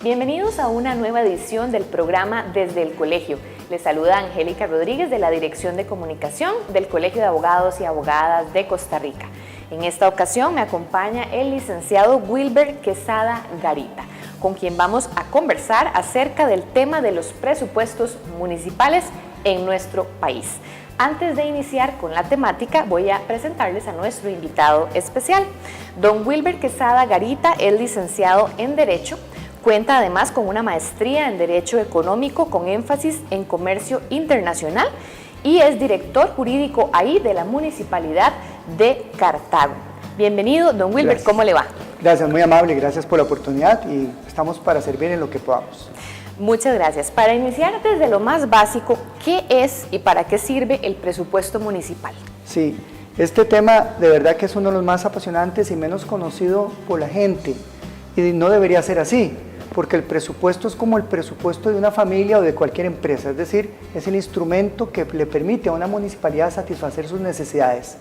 Bienvenidos a una nueva edición del programa Desde el Colegio. Les saluda Angélica Rodríguez de la Dirección de Comunicación del Colegio de Abogados y Abogadas de Costa Rica. En esta ocasión me acompaña el licenciado Wilber Quesada Garita, con quien vamos a conversar acerca del tema de los presupuestos municipales en nuestro país. Antes de iniciar con la temática, voy a presentarles a nuestro invitado especial. Don Wilber Quesada Garita es licenciado en Derecho. Cuenta además con una maestría en Derecho Económico con énfasis en Comercio Internacional y es director jurídico ahí de la Municipalidad de Cartago. Bienvenido, don Wilber, gracias. ¿Cómo le va? Gracias, muy amable, gracias por la oportunidad y estamos para servir en lo que podamos. Muchas gracias. Para iniciar desde lo más básico, ¿qué es y para qué sirve el presupuesto municipal? Sí, este tema de verdad que es uno de los más apasionantes y menos conocido por la gente y no debería ser así, porque el presupuesto es como el presupuesto de una familia o de cualquier empresa, es decir, es el instrumento que le permite a una municipalidad satisfacer sus necesidades.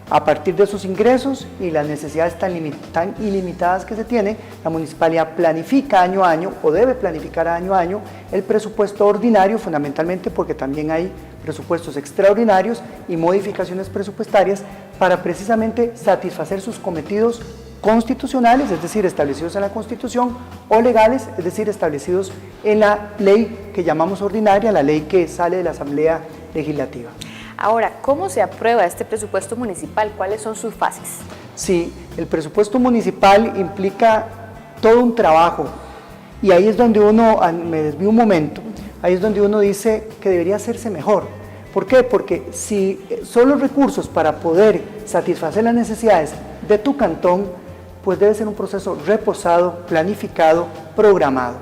A partir de sus ingresos y las necesidades tan ilimitadas que se tiene, la municipalidad planifica año a año o debe planificar año a año el presupuesto ordinario, fundamentalmente porque también hay presupuestos extraordinarios y modificaciones presupuestarias para precisamente satisfacer sus cometidos constitucionales, es decir, establecidos en la Constitución, o legales, es decir, establecidos en la ley que llamamos ordinaria, la ley que sale de la Asamblea Legislativa. Ahora, ¿cómo se aprueba este presupuesto municipal? ¿Cuáles son sus fases? Sí, el presupuesto municipal implica todo un trabajo y ahí es donde uno, me desvío un momento, ahí es donde uno dice que debería hacerse mejor. ¿Por qué? Porque si son los recursos para poder satisfacer las necesidades de tu cantón, pues debe ser un proceso reposado, planificado, programado.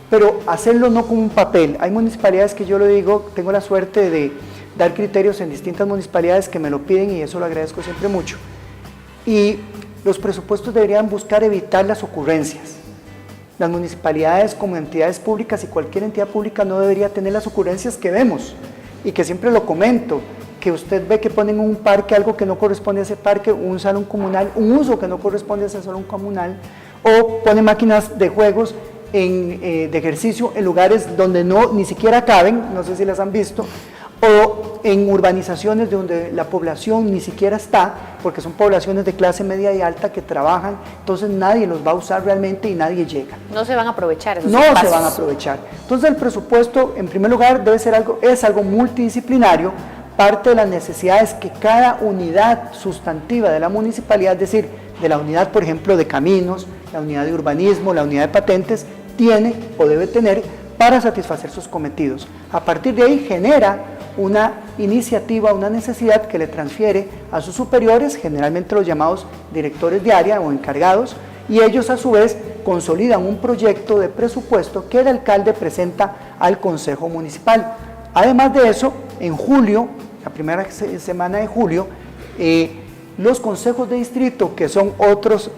Pero hacerlo no como un papel. Hay municipalidades que yo lo digo, tengo la suerte de dar criterios en distintas municipalidades que me lo piden y eso lo agradezco siempre mucho. Y los presupuestos deberían buscar evitar las ocurrencias. Las municipalidades como entidades públicas y cualquier entidad pública no debería tener las ocurrencias que vemos y que siempre lo comento, que usted ve que ponen un parque algo que no corresponde a ese parque, un salón comunal, un uso que no corresponde a ese salón comunal, o pone máquinas de juegos de ejercicio en lugares donde ni siquiera caben, no sé si las han visto, o en urbanizaciones donde la población ni siquiera está, porque son poblaciones de clase media y alta que trabajan, entonces nadie los va a usar realmente y nadie llega. No se van a aprovechar esos espacios. No se van a aprovechar. Entonces el presupuesto, en primer lugar, es algo multidisciplinario, parte de las necesidades que cada unidad sustantiva de la municipalidad, es decir, de la unidad, por ejemplo, de caminos, la unidad de urbanismo, la unidad de patentes, tiene o debe tener para satisfacer sus cometidos. A partir de ahí genera una iniciativa, una necesidad que le transfiere a sus superiores, generalmente los llamados directores de área o encargados, y ellos a su vez consolidan un proyecto de presupuesto que el alcalde presenta al Consejo Municipal. Además de eso, en julio, la primera semana de julio, los consejos de distrito, que son otros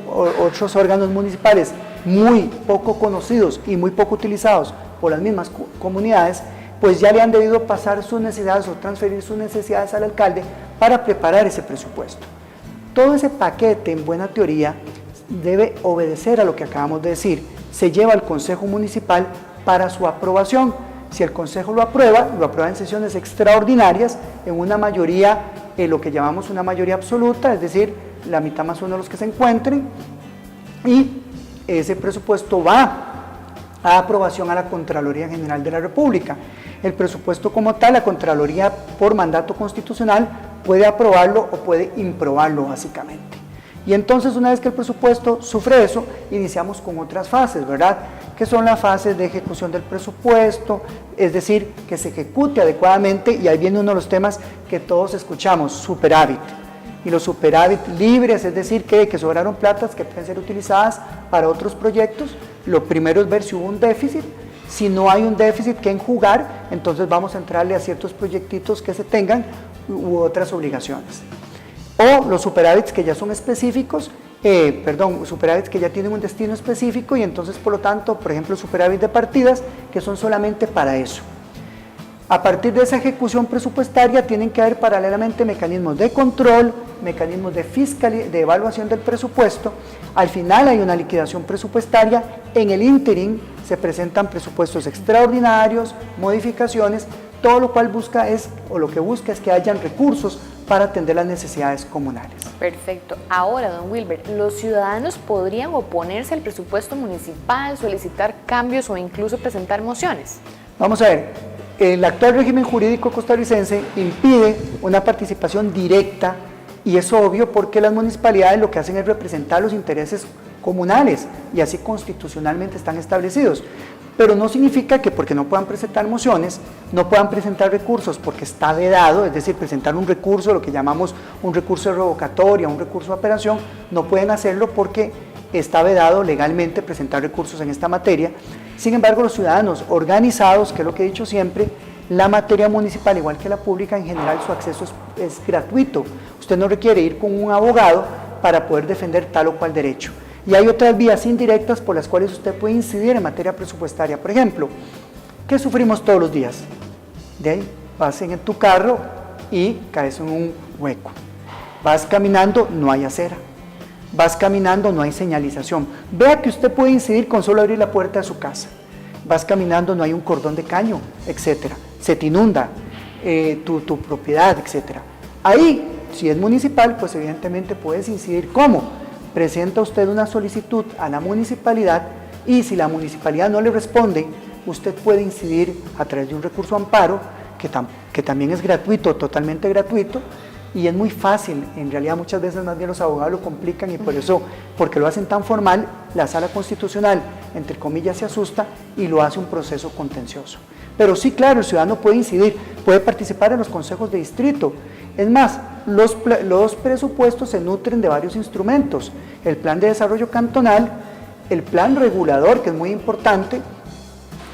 órganos municipales muy poco conocidos y muy poco utilizados por las mismas comunidades, pues ya le han debido pasar sus necesidades o transferir sus necesidades al alcalde para preparar ese presupuesto. Todo ese paquete, en buena teoría, debe obedecer a lo que acabamos de decir. Se lleva al Consejo Municipal para su aprobación. Si el Consejo lo aprueba en sesiones extraordinarias, en una mayoría, lo que llamamos una mayoría absoluta, es decir, la mitad más uno de los que se encuentren, y ese presupuesto va a aprobación a la Contraloría General de la República. El presupuesto como tal, la Contraloría por mandato constitucional puede aprobarlo o puede improbarlo básicamente. Y entonces una vez que el presupuesto sufre eso, iniciamos con otras fases, ¿verdad? Que son las fases de ejecución del presupuesto, es decir, que se ejecute adecuadamente, y ahí viene uno de los temas que todos escuchamos, superávit. Y los superávit libres, es decir, que sobraron platas que pueden ser utilizadas para otros proyectos. Lo primero es ver si hubo un déficit. Si no hay un déficit que enjugar, entonces vamos a entrarle a ciertos proyectitos que se tengan u otras obligaciones. O los superávits que ya son específicos, superávits que ya tienen un destino específico y entonces por lo tanto, por ejemplo, superávit de partidas que son solamente para eso. A partir de esa ejecución presupuestaria tienen que haber paralelamente mecanismos de control, mecanismos de evaluación del presupuesto. Al final hay una liquidación presupuestaria, en el ínterin se presentan presupuestos extraordinarios, modificaciones, todo lo cual busca es que hayan recursos para atender las necesidades comunales. Perfecto. Ahora, don Wilber, ¿los ciudadanos podrían oponerse al presupuesto municipal, solicitar cambios o incluso presentar mociones? Vamos a ver, el actual régimen jurídico costarricense impide una participación directa, y es obvio porque las municipalidades lo que hacen es representar los intereses comunales y así constitucionalmente están establecidos. Pero no significa que porque no puedan presentar mociones, no puedan presentar recursos, porque está vedado, es decir, presentar un recurso, lo que llamamos un recurso de revocatoria, un recurso de apelación, no pueden hacerlo porque está vedado legalmente presentar recursos en esta materia. Sin embargo, los ciudadanos organizados, que es lo que he dicho siempre, la materia municipal, igual que la pública, en general su acceso es gratuito. Usted no requiere ir con un abogado para poder defender tal o cual derecho. Y hay otras vías indirectas por las cuales usted puede incidir en materia presupuestaria. Por ejemplo, ¿qué sufrimos todos los días? De ahí, vas en tu carro y caes en un hueco. Vas caminando, no hay acera. Vas caminando, no hay señalización. Vea que usted puede incidir con solo abrir la puerta de su casa. Vas caminando, no hay un cordón de caño, etcétera. Se te inunda tu propiedad, etcétera. Ahí, si es municipal, pues evidentemente puedes incidir. ¿Cómo? Presenta usted una solicitud a la municipalidad y si la municipalidad no le responde, usted puede incidir a través de un recurso amparo, que también es gratuito, totalmente gratuito, y es muy fácil. En realidad muchas veces más bien los abogados lo complican y por eso, porque lo hacen tan formal, la sala constitucional, entre comillas, se asusta y lo hace un proceso contencioso. Pero sí, claro, el ciudadano puede incidir, puede participar en los consejos de distrito. Es más, los presupuestos se nutren de varios instrumentos, el plan de desarrollo cantonal, el plan regulador, que es muy importante,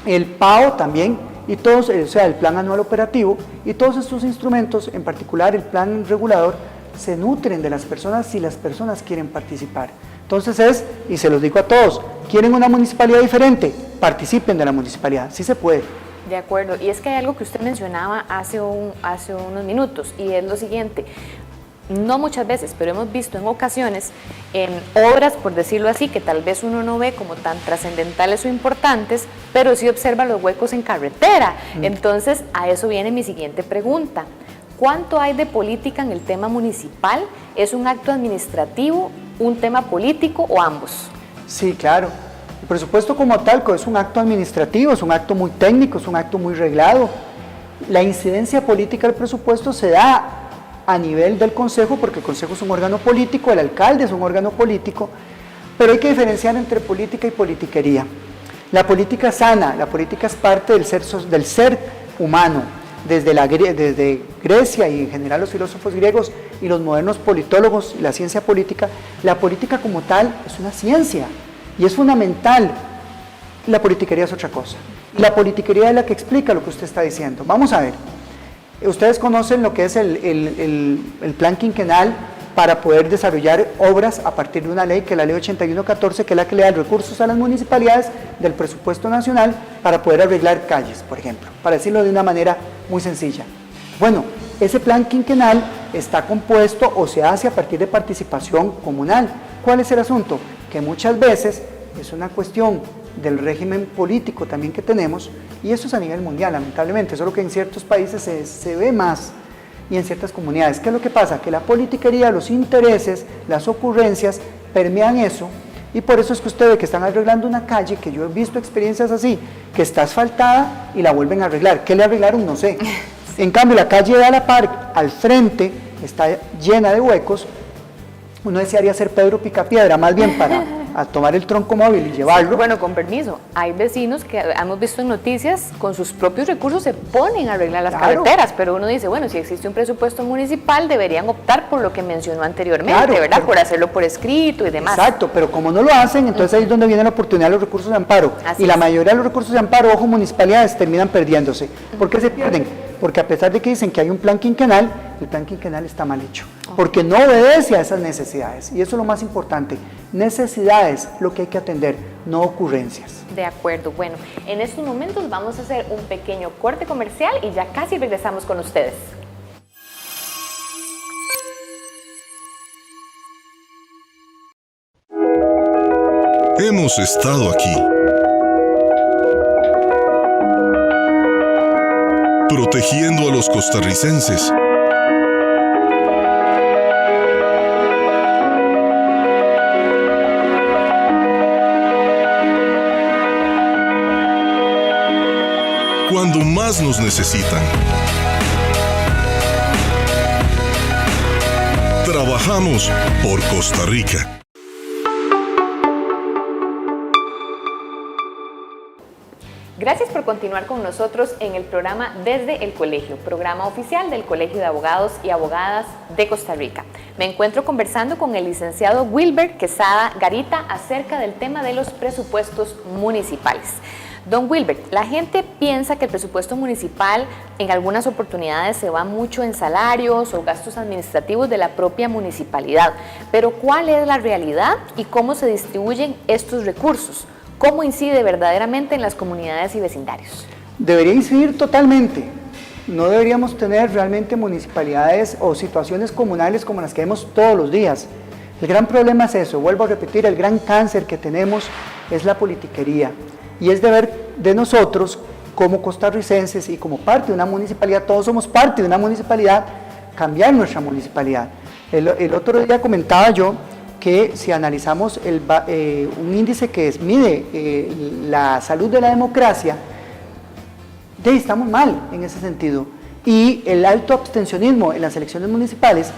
el PAO también, y todos, o sea, el plan anual operativo, y todos estos instrumentos, en particular el plan regulador, se nutren de las personas si las personas quieren participar. Entonces y se los digo a todos, ¿quieren una municipalidad diferente? Participen de la municipalidad, sí se puede. De acuerdo, y es que hay algo que usted mencionaba hace unos minutos, y es lo siguiente: no muchas veces, pero hemos visto en ocasiones, en obras, por decirlo así, que tal vez uno no ve como tan trascendentales o importantes, pero sí observa los huecos en carretera. Entonces, a eso viene mi siguiente pregunta. ¿Cuánto hay de política en el tema municipal? ¿Es un acto administrativo, un tema político o ambos? Sí, claro. El presupuesto como tal es un acto administrativo, es un acto muy técnico, es un acto muy reglado. La incidencia política del presupuesto se da a nivel del Consejo, porque el Consejo es un órgano político, el alcalde es un órgano político, pero hay que diferenciar entre política y politiquería. La política sana, la política es parte del ser humano, desde Grecia y en general los filósofos griegos y los modernos politólogos y la ciencia política. La política como tal es una ciencia y es fundamental. La politiquería es otra cosa. La politiquería es la que explica lo que usted está diciendo. Vamos a ver. Ustedes conocen lo que es el plan quinquenal para poder desarrollar obras a partir de una ley, que es la ley 8114, que es la que le da recursos a las municipalidades del presupuesto nacional para poder arreglar calles, por ejemplo, para decirlo de una manera muy sencilla. Bueno, ese plan quinquenal está compuesto o se hace a partir de participación comunal. ¿Cuál es el asunto? Que muchas veces es una cuestión del régimen político también que tenemos, y eso es a nivel mundial, lamentablemente, solo que en ciertos países se ve más, y en ciertas comunidades. ¿Qué es lo que pasa? Que la politiquería, los intereses, las ocurrencias permean eso, y por eso es que usted ve que están arreglando una calle, que yo he visto experiencias así, que está asfaltada y la vuelven a arreglar. ¿Qué le arreglaron? No sé. En cambio, la calle de Alapar, al frente, está llena de huecos. Uno desearía ser Pedro Picapiedra, más bien para tomar el tronco móvil y llevarlo. Sí, bueno, con permiso, hay vecinos que hemos visto en noticias, con sus propios recursos se ponen a arreglar las carreteras, pero uno dice, bueno, si existe un presupuesto municipal, deberían optar por lo que mencionó anteriormente, ¿verdad? Por hacerlo por escrito y demás. Exacto, pero como no lo hacen, entonces ahí es donde viene la oportunidad de los recursos de amparo. Y la mayoría de los recursos de amparo, ojo, municipalidades terminan perdiéndose. ¿Por qué se pierden? Porque a pesar de que dicen que hay un plan quinquenal, el plan quinquenal está mal hecho, porque no obedece a esas necesidades. Y eso es lo más importante, necesidades, lo que hay que atender, no ocurrencias. De acuerdo, bueno, en estos momentos vamos a hacer un pequeño corte comercial y ya casi regresamos con ustedes. Hemos estado aquí, protegiendo a los costarricenses, cuando más nos necesitan. Trabajamos por Costa Rica. Gracias por continuar con nosotros en el programa Desde el Colegio, programa oficial del Colegio de Abogados y Abogadas de Costa Rica. Me encuentro conversando con el licenciado Wilber Quesada Garita acerca del tema de los presupuestos municipales. Don Wilber, la gente piensa que el presupuesto municipal en algunas oportunidades se va mucho en salarios o gastos administrativos de la propia municipalidad, pero ¿cuál es la realidad y cómo se distribuyen estos recursos? ¿Cómo incide verdaderamente en las comunidades y vecindarios? Debería incidir totalmente. No deberíamos tener realmente municipalidades o situaciones comunales como las que vemos todos los días. El gran problema es eso, vuelvo a repetir, el gran cáncer que tenemos es la politiquería. Y es deber de nosotros, como costarricenses y como parte de una municipalidad, todos somos parte de una municipalidad, cambiar nuestra municipalidad. El otro día comentaba yo que si analizamos un índice que mide la salud de la democracia, estamos mal en ese sentido. Y el alto abstencionismo en las elecciones municipales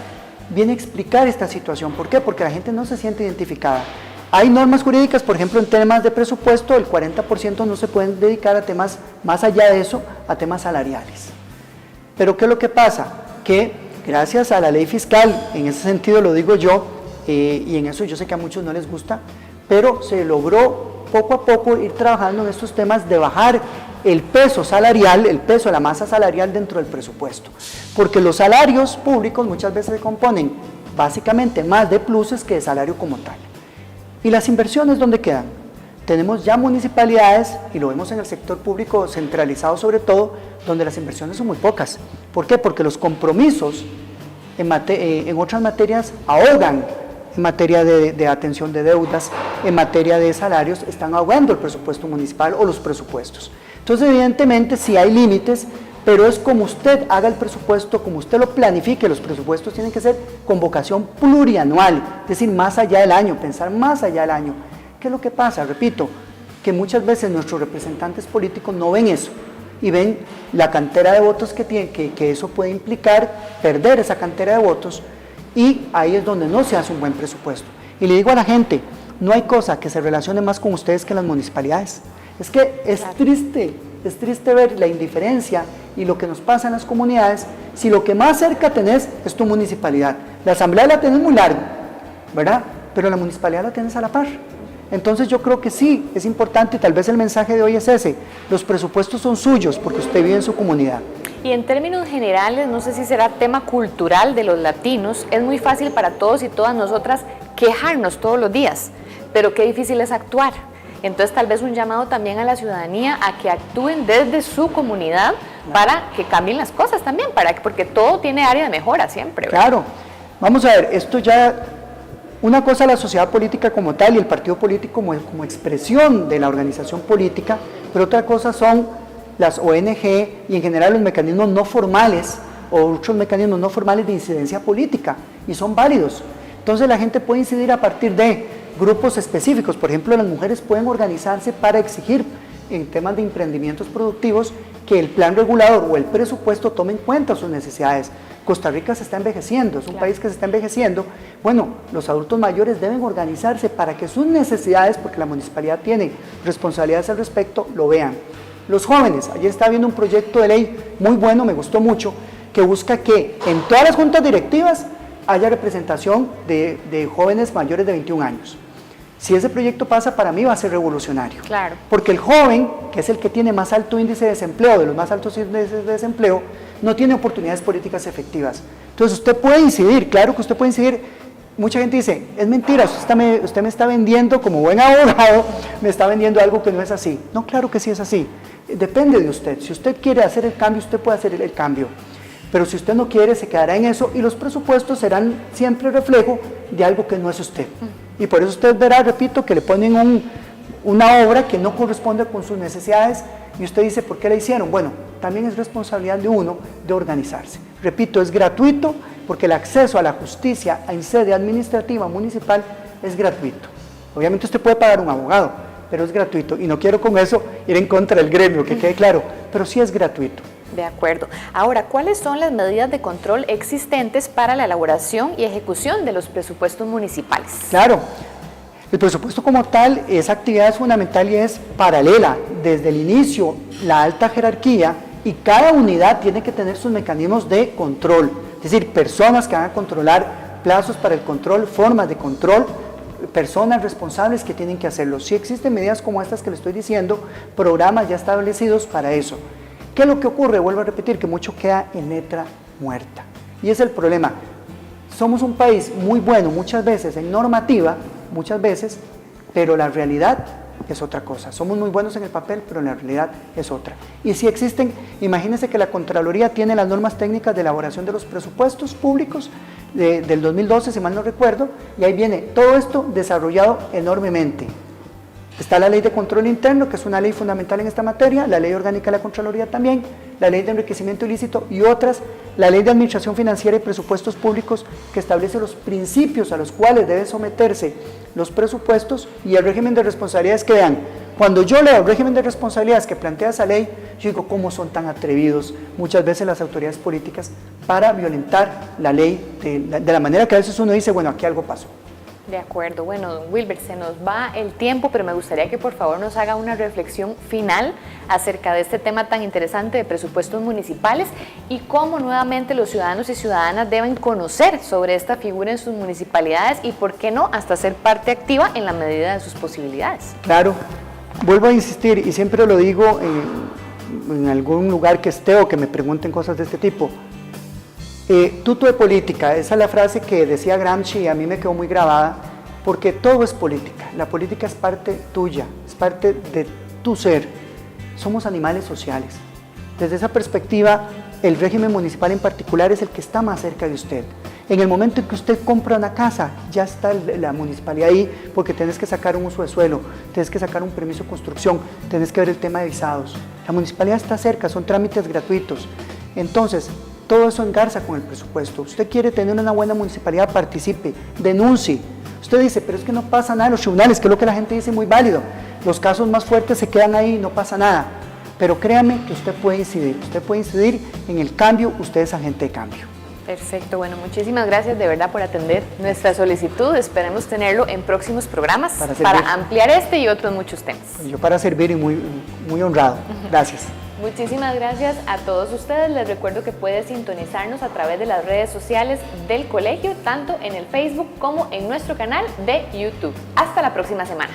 viene a explicar esta situación. ¿Por qué? Porque la gente no se siente identificada. Hay normas jurídicas, por ejemplo, en temas de presupuesto, el 40% no se pueden dedicar a temas, más allá de eso, a temas salariales. Pero ¿qué es lo que pasa? Que gracias a la ley fiscal, en ese sentido lo digo yo, y en eso yo sé que a muchos no les gusta, pero se logró poco a poco ir trabajando en estos temas de bajar el peso salarial, el peso de la masa salarial dentro del presupuesto. Porque los salarios públicos muchas veces se componen básicamente más de pluses que de salario como tal. ¿Y las inversiones dónde quedan? Tenemos ya municipalidades, y lo vemos en el sector público centralizado sobre todo, donde las inversiones son muy pocas. ¿Por qué? Porque los compromisos en otras materias ahogan, en materia de atención de deudas, en materia de salarios, están ahogando el presupuesto municipal o los presupuestos. Entonces, evidentemente, sí hay límites, pero es como usted haga el presupuesto, como usted lo planifique. Los presupuestos tienen que ser con vocación plurianual, es decir, más allá del año, pensar más allá del año. ¿Qué es lo que pasa? Repito, que muchas veces nuestros representantes políticos no ven eso y ven la cantera de votos que tienen, que eso puede implicar perder esa cantera de votos, y ahí es donde no se hace un buen presupuesto. Y le digo a la gente, no hay cosa que se relacione más con ustedes que las municipalidades. Es que es triste ver la indiferencia y lo que nos pasa en las comunidades si lo que más cerca tenés es tu municipalidad. La asamblea la tenés muy larga, ¿verdad? Pero la municipalidad la tenés a la par. Entonces yo creo que sí, es importante, y tal vez el mensaje de hoy es ese: los presupuestos son suyos porque usted vive en su comunidad. Y en términos generales, no sé si será tema cultural de los latinos, es muy fácil para todos y todas nosotras quejarnos todos los días, pero qué difícil es actuar. Entonces tal vez un llamado también a la ciudadanía a que actúen desde su comunidad para que cambien las cosas también, porque todo tiene área de mejora siempre, ¿verdad? Claro, vamos a ver, esto ya, una cosa es la sociedad política como tal y el partido político como expresión de la organización política, pero otra cosa son las ONG y en general los mecanismos no formales o otros mecanismos no formales de incidencia política, y son válidos. Entonces la gente puede incidir a partir de grupos específicos. Por ejemplo, las mujeres pueden organizarse para exigir en temas de emprendimientos productivos que el plan regulador o el presupuesto tome en cuenta sus necesidades. Costa Rica se está envejeciendo, es un país que se está envejeciendo. Bueno, los adultos mayores deben organizarse para que sus necesidades, porque la municipalidad tiene responsabilidades al respecto, lo vean. Los jóvenes, ayer estaba viendo un proyecto de ley muy bueno, me gustó mucho, que busca que en todas las juntas directivas haya representación de jóvenes mayores de 21 años. Si ese proyecto pasa, para mí va a ser revolucionario. Claro. Porque el joven, que es el que tiene más alto índice de desempleo, de los más altos índices de desempleo, no tiene oportunidades políticas efectivas. Entonces usted puede incidir, claro que usted puede incidir. Mucha gente dice, es mentira, usted me está vendiendo como buen abogado, me está vendiendo algo que no es así. No, claro que sí es así. Depende de usted. Si usted quiere hacer el cambio, usted puede hacer el cambio. Pero si usted no quiere, se quedará en eso y los presupuestos serán siempre reflejo de algo que no es usted. Y por eso usted verá, repito, que le ponen una obra que no corresponde con sus necesidades y usted dice, ¿por qué la hicieron? Bueno, también es responsabilidad de uno de organizarse. Repito, es gratuito porque el acceso a la justicia en sede administrativa municipal es gratuito. Obviamente usted puede pagar un abogado, pero es gratuito y no quiero con eso ir en contra del gremio, que quede claro, pero sí es gratuito. De acuerdo. Ahora, ¿cuáles son las medidas de control existentes para la elaboración y ejecución de los presupuestos municipales? Claro, el presupuesto como tal, esa actividad es fundamental y es paralela. Desde el inicio, la alta jerarquía y cada unidad tiene que tener sus mecanismos de control. Es decir, personas que van a controlar, plazos para el control, formas de control, personas responsables que tienen que hacerlo. Si existen medidas como estas que le estoy diciendo, programas ya establecidos para eso. ¿Qué es lo que ocurre? Vuelvo a repetir que mucho queda en letra muerta. Y es el problema. Somos un país muy bueno muchas veces en normativa, muchas veces, pero la realidad es otra cosa. Somos muy buenos en el papel, pero la realidad es otra. Y si existen, imagínense que la Contraloría tiene las normas técnicas de elaboración de los presupuestos públicos del 2012, si mal no recuerdo, y ahí viene todo esto desarrollado enormemente. Está la ley de control interno, que es una ley fundamental en esta materia, la ley orgánica de la Contraloría también, la ley de enriquecimiento ilícito y otras, la ley de administración financiera y presupuestos públicos que establece los principios a los cuales deben someterse los presupuestos y el régimen de responsabilidades que dan. Cuando yo leo el régimen de responsabilidades que plantea esa ley, yo digo, ¿cómo son tan atrevidos muchas veces las autoridades políticas para violentar la ley de la manera que a veces uno dice, bueno, aquí algo pasó? De acuerdo. Bueno, don Wilber, se nos va el tiempo, pero me gustaría que por favor nos haga una reflexión final acerca de este tema tan interesante de presupuestos municipales y cómo nuevamente los ciudadanos y ciudadanas deben conocer sobre esta figura en sus municipalidades y, por qué no, hasta ser parte activa en la medida de sus posibilidades. Claro, vuelvo a insistir y siempre lo digo en algún lugar que esté o que me pregunten cosas de este tipo. Tuto de política, esa es la frase que decía Gramsci y a mí me quedó muy grabada, porque todo es política, la política es parte tuya, es parte de tu ser, somos animales sociales. Desde esa perspectiva, el régimen municipal en particular es el que está más cerca de usted. En el momento en que usted compra una casa, ya está la municipalidad ahí, porque tienes que sacar un uso de suelo, tienes que sacar un permiso de construcción, tienes que ver el tema de visados. La municipalidad está cerca, son trámites gratuitos. Entonces, todo eso engarza con el presupuesto. Usted quiere tener una buena municipalidad, participe, denuncie. Usted dice, pero es que no pasa nada en los tribunales, que es lo que la gente dice muy válido. Los casos más fuertes se quedan ahí y no pasa nada. Pero créame que usted puede incidir en el cambio, usted es agente de cambio. Perfecto, bueno, muchísimas gracias de verdad por atender nuestra solicitud. Esperemos tenerlo en próximos programas para ampliar este y otros muchos temas. Pues yo para servir y muy honrado. Gracias. Muchísimas gracias a todos ustedes. Les recuerdo que puede sintonizarnos a través de las redes sociales del colegio, tanto en el Facebook como en nuestro canal de YouTube. Hasta la próxima semana.